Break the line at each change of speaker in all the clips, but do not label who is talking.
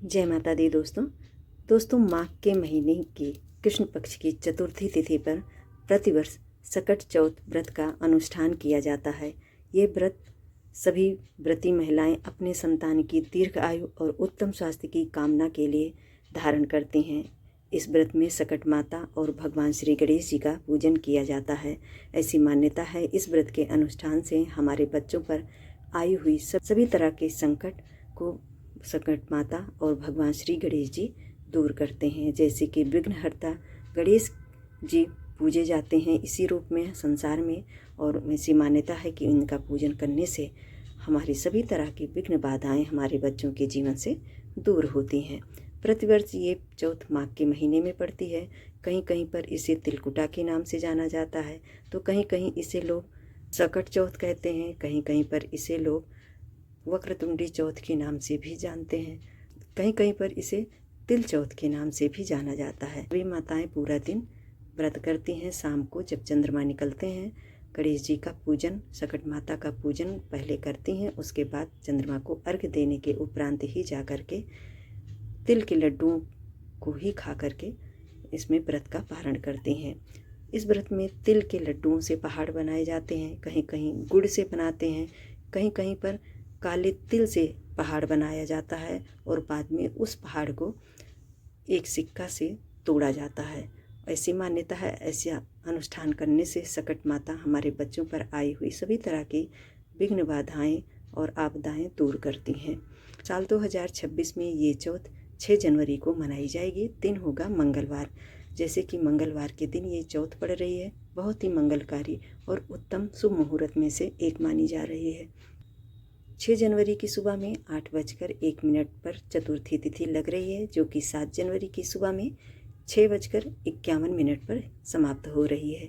जय माता दी दोस्तों माघ के महीने की कृष्ण पक्ष की चतुर्थी तिथि पर प्रतिवर्ष सकट चौथ व्रत का अनुष्ठान किया जाता है। ये व्रत सभी व्रती महिलाएं अपने संतान की दीर्घ आयु और उत्तम स्वास्थ्य की कामना के लिए धारण करती हैं। इस व्रत में सकट माता और भगवान श्री गणेश जी का पूजन किया जाता है। ऐसी मान्यता है इस व्रत के अनुष्ठान से हमारे बच्चों पर आई हुई सभी तरह के संकट को सकट माता और भगवान श्री गणेश जी दूर करते हैं। जैसे कि विघ्नहर्ता गणेश जी पूजे जाते हैं इसी रूप में संसार में, और ऐसी मान्यता है कि इनका पूजन करने से हमारी सभी तरह की विघ्न बाधाएं हमारे बच्चों के जीवन से दूर होती हैं। प्रतिवर्ष ये चौथ माघ के महीने में पड़ती है। कहीं कहीं पर इसे तिलकुटा के नाम से जाना जाता है, तो कहीं कहीं इसे लोग सकट चौथ कहते हैं, कहीं कहीं पर इसे लोग वक्रतुंडी चौथ के नाम से भी जानते हैं, कहीं कहीं पर इसे तिल चौथ के नाम से भी जाना जाता है। वे माताएं पूरा दिन व्रत करती हैं। शाम को जब चंद्रमा निकलते हैं गणेश जी का पूजन, सकट माता का पूजन पहले करती हैं। उसके बाद चंद्रमा को अर्घ्य देने के उपरांत ही जा कर के तिल के लड्डुओं को ही खा करके इसमें व्रत का पारण करती हैं। इस व्रत में तिल के लड्डुओं से पहाड़ बनाए जाते हैं, कहीं कहीं गुड़ से बनाते हैं, कहीं कहीं पर काले तिल से पहाड़ बनाया जाता है और बाद में उस पहाड़ को एक सिक्का से तोड़ा जाता है। ऐसी मान्यता है ऐसा अनुष्ठान करने से सकट माता हमारे बच्चों पर आई हुई सभी तरह की विघ्न बाधाएं और आपदाएं दूर करती हैं। साल 2026 में ये चौथ 6 जनवरी को मनाई जाएगी। दिन होगा मंगलवार। जैसे कि मंगलवार के दिन ये चौथ पड़ रही है, बहुत ही मंगलकारी और उत्तम शुभ मुहूर्त में से एक मानी जा रही है। 6 जनवरी की सुबह में 8:01 पर चतुर्थी तिथि लग रही है, जो कि 7 जनवरी की सुबह में 6:51 पर समाप्त हो रही है।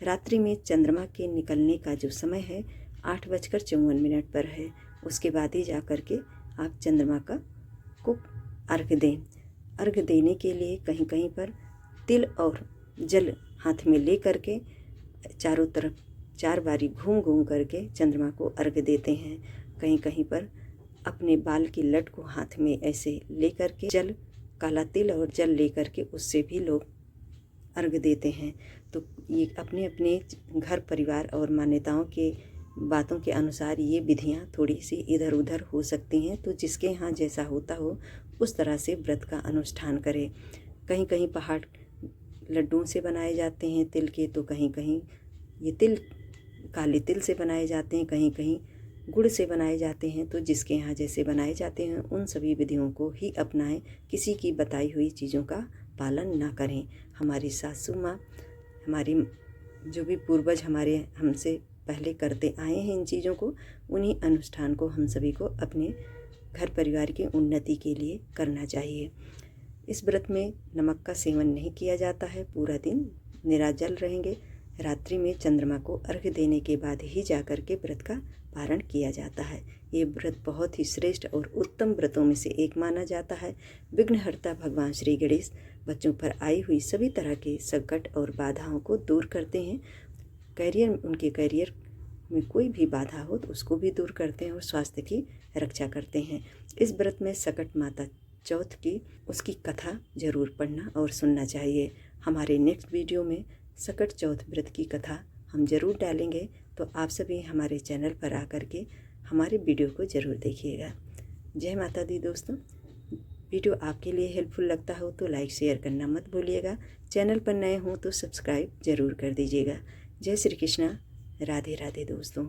रात्रि में चंद्रमा के निकलने का जो समय है 8:54 पर है। उसके बाद ही जा कर के आप चंद्रमा को अर्घ्य दें। अर्घ्य देने के लिए कहीं कहीं पर तिल और जल हाथ में ले करके चारों तरफ 4 बारी घूम घूम करके चंद्रमा को अर्घ्य देते हैं। कहीं कहीं पर अपने बाल की लट को हाथ में ऐसे ले करके जल, काला तिल और जल ले करके उससे भी लोग अर्घ्य देते हैं। तो ये अपने अपने घर परिवार और मान्यताओं के बातों के अनुसार ये विधियां थोड़ी सी इधर उधर हो सकती हैं, तो जिसके यहाँ जैसा होता हो उस तरह से व्रत का अनुष्ठान करें। कहीं कहीं पहाड़ लड्डुओं से बनाए जाते हैं तिल के, तो कहीं कहीं ये तिल काले तिल से बनाए जाते हैं, कहीं कहीं गुड़ से बनाए जाते हैं। तो जिसके यहाँ जैसे बनाए जाते हैं उन सभी विधियों को ही अपनाएं, किसी की बताई हुई चीज़ों का पालन ना करें। हमारी सासू माँ, हमारी जो भी पूर्वज हमारे हमसे पहले करते आए हैं इन चीज़ों को, उन्हीं अनुष्ठान को हम सभी को अपने घर परिवार की उन्नति के लिए करना चाहिए। इस व्रत में नमक का सेवन नहीं किया जाता है। पूरा दिन निराजल रहेंगे। रात्रि में चंद्रमा को अर्घ्य देने के बाद ही जाकर के व्रत का पारण किया जाता है। ये व्रत बहुत ही श्रेष्ठ और उत्तम व्रतों में से एक माना जाता है। विघ्नहर्ता भगवान श्री गणेश बच्चों पर आई हुई सभी तरह के संकट और बाधाओं को दूर करते हैं। उनके करियर में कोई भी बाधा हो तो उसको भी दूर करते हैं और स्वास्थ्य की रक्षा करते हैं। इस व्रत में सकट माता चौथ की उसकी कथा जरूर पढ़ना और सुनना चाहिए। हमारे नेक्स्ट वीडियो में सकट चौथ व्रत की कथा हम जरूर डालेंगे, तो आप सभी हमारे चैनल पर आकर के हमारे वीडियो को ज़रूर देखिएगा। जय माता दी दोस्तों। वीडियो आपके लिए हेल्पफुल लगता हो तो लाइक शेयर करना मत भूलिएगा। चैनल पर नए हों तो सब्सक्राइब ज़रूर कर दीजिएगा। जय श्री कृष्णा। राधे राधे दोस्तों।